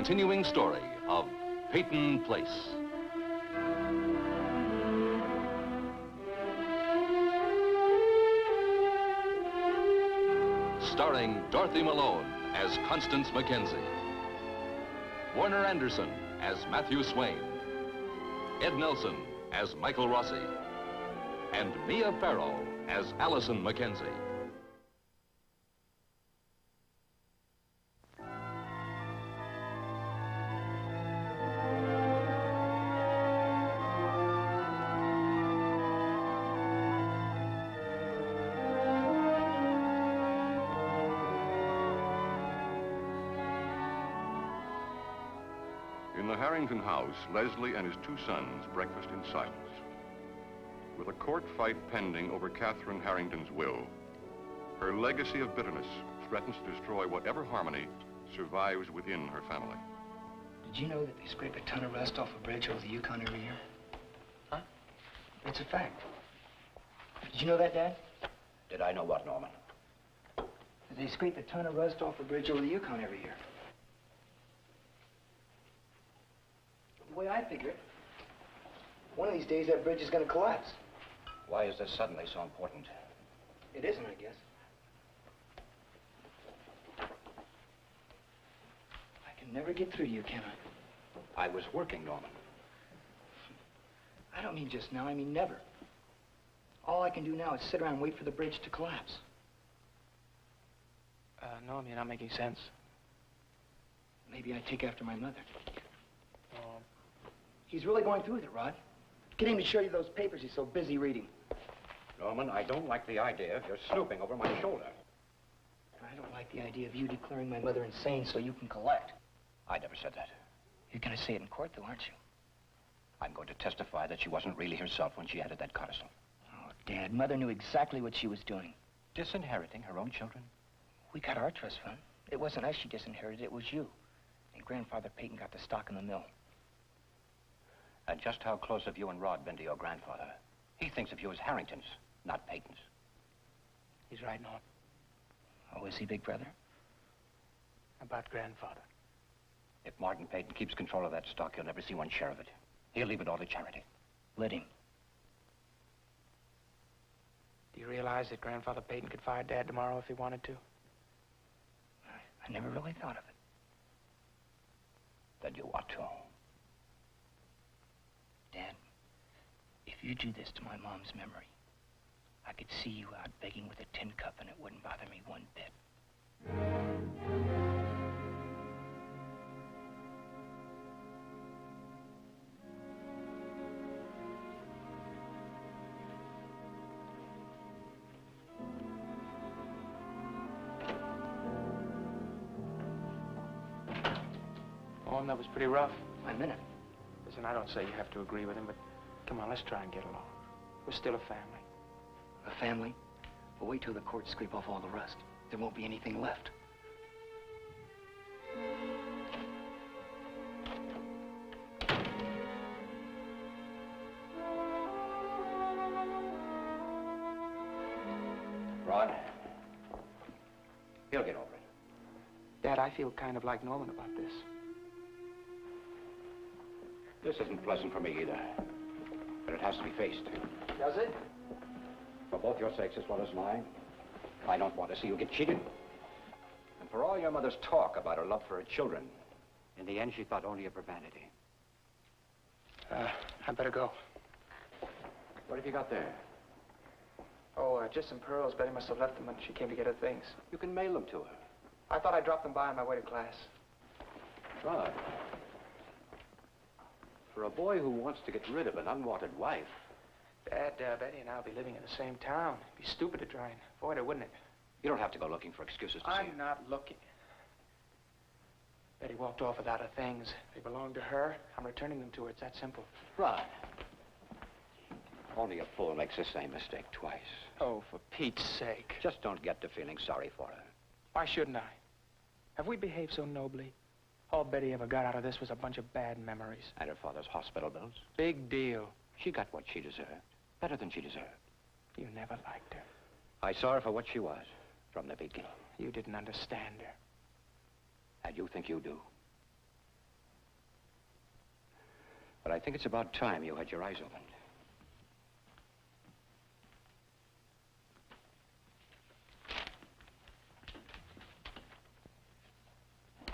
continuing story of Peyton Place. Starring Dorothy Malone as Constance Mackenzie, Warner Anderson as Matthew Swain, Ed Nelson as Michael Rossi, and Mia Farrow as Allison Mackenzie. In the Harrington house, Leslie and his two sons breakfast in silence. With a court fight pending over Catherine Harrington's will, her legacy of bitterness threatens to destroy whatever harmony survives within her family. Did you know that they scrape a ton of rust off a bridge over the Yukon every year? Huh? It's a fact. Did you know that, Dad? Did I know what, Norman? That they scrape a ton of rust off a bridge over the Yukon every year. The way I figure it, one of these days that bridge is going to collapse. Why is this suddenly so important? It isn't, I guess. I can never get through to you, can I? I was working, Norman. I don't mean just now, I mean never. All I can do now is sit around and wait for the bridge to collapse. Norm, you're not making sense. Maybe I take after my mother. He's really going through with it, Rod. Get him to show you those papers he's so busy reading. Norman, I don't like the idea of your snooping over my shoulder. I don't like the idea of you declaring my mother insane so you can collect. I never said that. You're going to say it in court, though, aren't you? I'm going to testify that she wasn't really herself when she added that codicil. Oh, Dad, Mother knew exactly what she was doing. Disinheriting her own children? We got our trust fund. It wasn't us she disinherited, it was you. And Grandfather Peyton got the stock in the mill. And just how close have you and Rod been to your grandfather? He thinks of you as Harrington's, not Peyton's. He's right, Norm. Oh, is he Big Brother? About Grandfather. If Martin Peyton keeps control of that stock, you'll never see one share of it. He'll leave it all to charity. Let him. Do you realize that Grandfather Peyton could fire Dad tomorrow if he wanted to? I never really thought of it. Then you ought to. Dad, if you do this to my mom's memory, I could see you out begging with a tin cup and it wouldn't bother me one bit. Norm, that was pretty rough. I'm in it. Listen, I don't say you have to agree with him, but come on, let's try and get along. We're still a family. A family? Well, wait till the courts scrape off all the rust. There won't be anything left. Rod, he'll get over it. Dad, I feel kind of like Norman about this. This isn't pleasant for me either, but it has to be faced. Does it? For both your sakes as well as mine, I don't want to see you get cheated. And for all your mother's talk about her love for her children, in the end, she thought only of her vanity. I better go. What have you got there? Oh, just some pearls. Betty must have left them when she came to get her things. You can mail them to her. I thought I'd drop them by on my way to class. Rod, for a boy who wants to get rid of an unwanted wife. Dad, Betty and I'll be living in the same town. It'd be stupid to try and avoid her, wouldn't it? You don't have to go looking for excuses to see her. I'm not looking. Betty walked off without her things. They belong to her. I'm returning them to her. It's that simple. Rod, only a fool makes the same mistake twice. Oh, for Pete's sake. Just don't get to feeling sorry for her. Why shouldn't I? Have we behaved so nobly? All Betty ever got out of this was a bunch of bad memories. And her father's hospital bills. Big deal. She got what she deserved. Better than she deserved. You never liked her. I saw her for what she was from the beginning. You didn't understand her. And you think you do? But I think it's about time you had your eyes opened.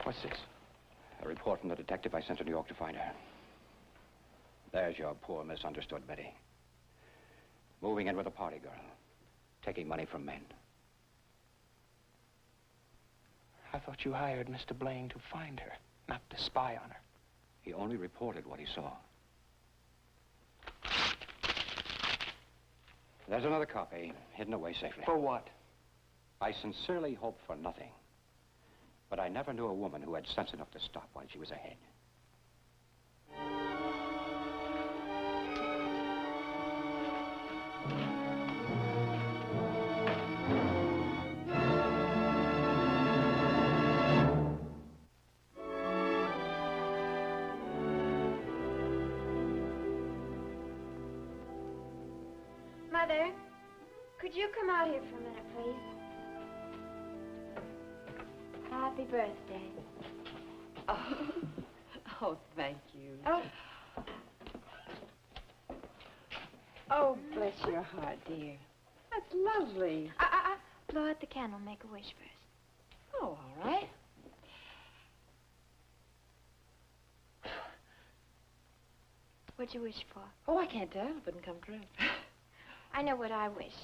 What's this? A report from the detective I sent to New York to find her. There's your poor, misunderstood Betty. Moving in with a party girl. Taking money from men. I thought you hired Mr. Blaine to find her, not to spy on her. He only reported what he saw. There's another copy, hidden away safely. For what? I sincerely hope for nothing. But I never knew a woman who had sense enough to stop while she was ahead. Mother, could you come out here for a minute, please? Happy birthday. Oh, thank you. Oh, Oh, bless your heart, dear. That's lovely. blow out the candle and make a wish first. Oh, all right. What'd you wish for? Oh, I can't tell. It wouldn't come true. I know what I wish.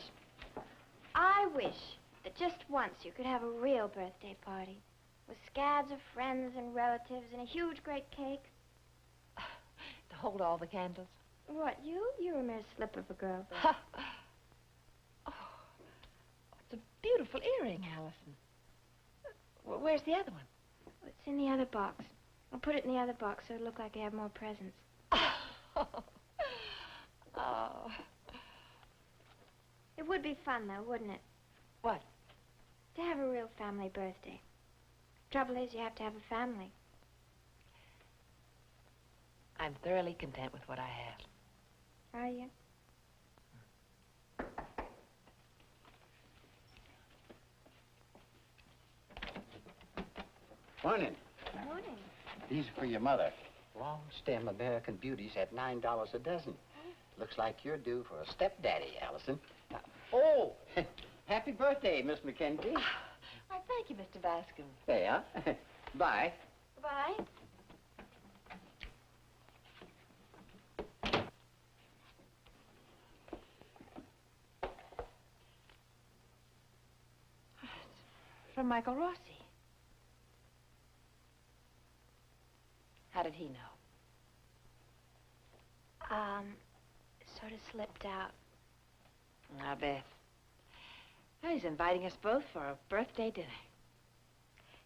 I wish that just once you could have a real birthday party with scads of friends and relatives and a huge, great cake. To hold all the candles. What, you? You're a mere slip of a girl. Oh, it's a beautiful earring, Allison. Where's the other one? It's in the other box. I'll put it in the other box so it'll look like I have more presents. Oh. It would be fun, though, wouldn't it? What? To have a real family birthday. Trouble is, you have to have a family. I'm thoroughly content with what I have. Are you? Morning. Morning. These are for your mother. Long stem American beauties at $9 a dozen. Looks like you're due for a stepdaddy, Allison. Oh, happy birthday, Miss Mackenzie. Why, thank you, Mr. Bascom. There. Bye. Goodbye. From Michael Rossi. How did he know? Sort of slipped out. I bet. Well, he's inviting us both for a birthday dinner.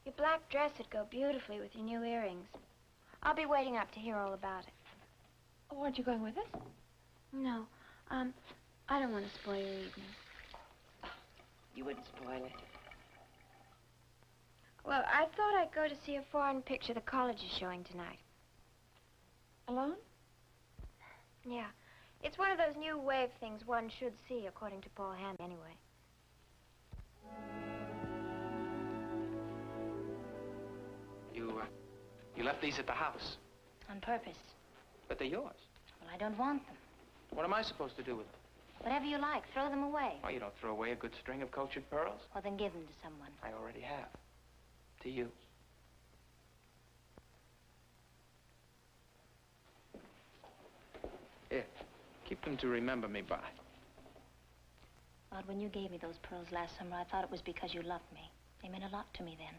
Your black dress would go beautifully with your new earrings. I'll be waiting up to hear all about it. Oh, aren't you going with us? No, I don't want to spoil your evening. You wouldn't spoil it. Well, I thought I'd go to see a foreign picture the college is showing tonight. Alone? Yeah. It's one of those new wave things one should see, according to Paul Hamm, anyway. You left these at the house, On purpose. but they're yours. Well, I don't want them. What am I supposed to do with them? Whatever you like, throw them away. Why, you don't throw away a good string of cultured pearls. Well, then give them to someone. I already have. To you. Here, keep them to remember me by. Rod, when you gave me those pearls last summer, I thought it was because you loved me. They meant a lot to me then.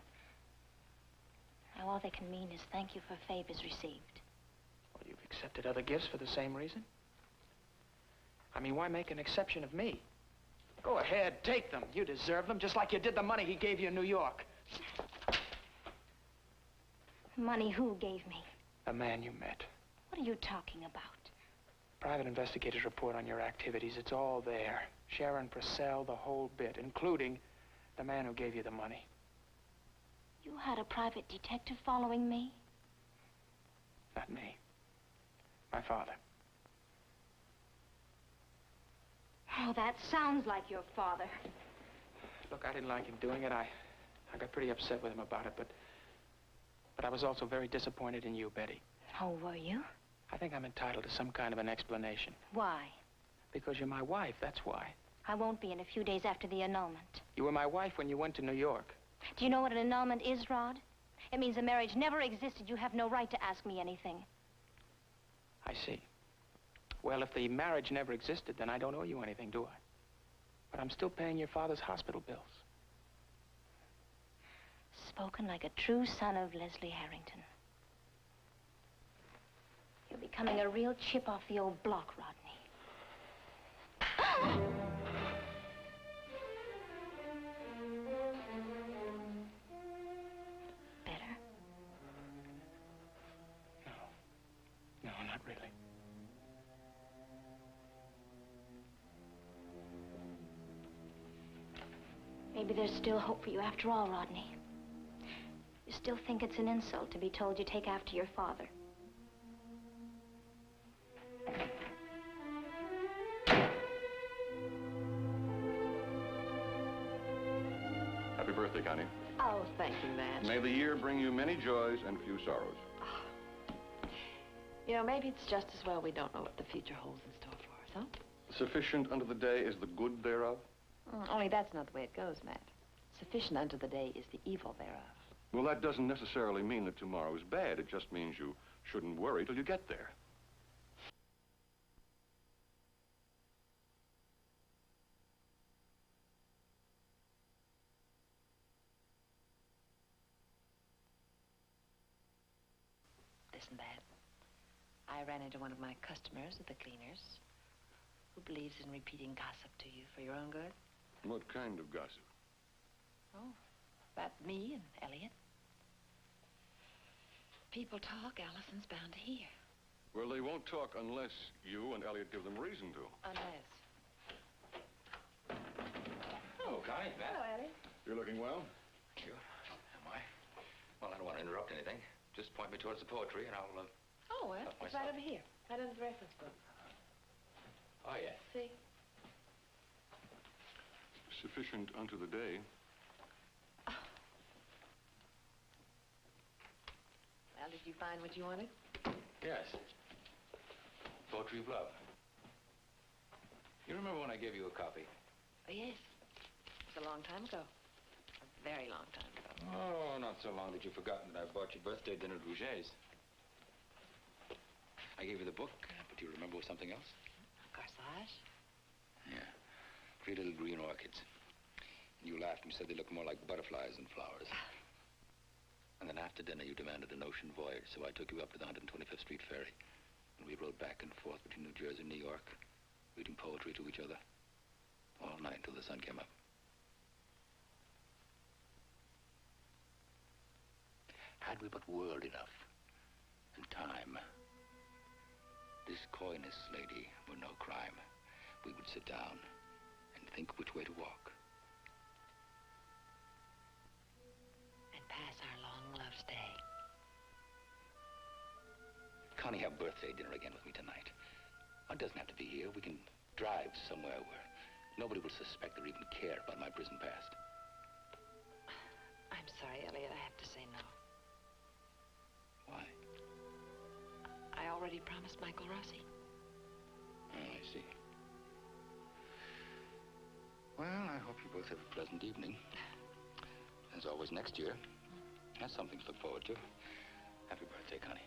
Now all they can mean is thank you for favors received. Well, you've accepted other gifts for the same reason? I mean, why make an exception of me? Go ahead, take them. You deserve them, just like you did the money he gave you in New York. Money who gave me? The man you met. What are you talking about? Private investigator's report on your activities. It's all there. Sharon Purcell, the whole bit, including the man who gave you the money. You had a private detective following me? Not me. My father. Oh, that sounds like your father. Look, I didn't like him doing it. I got pretty upset with him about it, but I was also very disappointed in you, Betty. Oh, were you? I think I'm entitled to some kind of an explanation. Why? Because you're my wife, that's why. I won't be in a few days after the annulment. You were my wife when you went to New York. Do you know what an annulment is, Rod? It means the marriage never existed. You have no right to ask me anything. I see. Well, if the marriage never existed, then I don't owe you anything, do I? But I'm still paying your father's hospital bills. Spoken like a true son of Leslie Harrington. You're becoming a real chip off the old block, Rodney. Better? No, not really. Maybe there's still hope for you after all, Rodney. You still think it's an insult to be told you take after your father. Happy birthday, Connie. Oh, thank you, Matt. May the year bring you many joys and few sorrows. You know, maybe it's just as well we don't know what the future holds in store for us, huh? Sufficient unto the day is the good thereof. Only that's not the way it goes, Matt. Sufficient unto the day is the evil thereof. Well, that doesn't necessarily mean that tomorrow is bad. It just means you shouldn't worry till you get there. Listen, Matt. I ran into one of my customers at the cleaners who believes in repeating gossip to you for your own good. What kind of gossip? Oh, about me and Elliot. People talk, Allison's bound to hear. Well, they won't talk unless you and Elliot give them reason to. Unless. Oh, Connie, Matt. Hello, Elliot. You're looking well. Thank you. Am I? Well, I don't want to interrupt anything. Just point me towards the poetry and I'll, Oh, well, help it's myself. right over here. Right under the reference book. Oh, yeah. See? Sufficient unto the day. Well, did you find what you wanted? Yes. Poetry of love. You remember when I gave you a copy? Oh, yes. It was a long time ago. A very long time ago. Oh, not so long that you've forgotten that I bought your birthday dinner at Rouget's. I gave you the book, but do you remember something else? Corsage? Yeah. 3 little green orchids. And you laughed and said they looked more like butterflies than flowers. And then after dinner, you demanded an ocean voyage, so I took you up to the 125th Street ferry. And we rode back and forth between New Jersey and New York, reading poetry to each other all night until the sun came up. Had we but world enough and time, this coyness, lady, were no crime. We would sit down and think which way to walk. And pass our long love's day. Connie, have birthday dinner again with me tonight. It doesn't have to be here. We can drive somewhere where nobody will suspect or even care about my prison past. I'm sorry, Elliot. I have to say no. Why? I already promised Michael Rossi. Oh, I see. Well, I hope you both have a pleasant evening. As always, next year, that's something to look forward to. Happy birthday, Connie.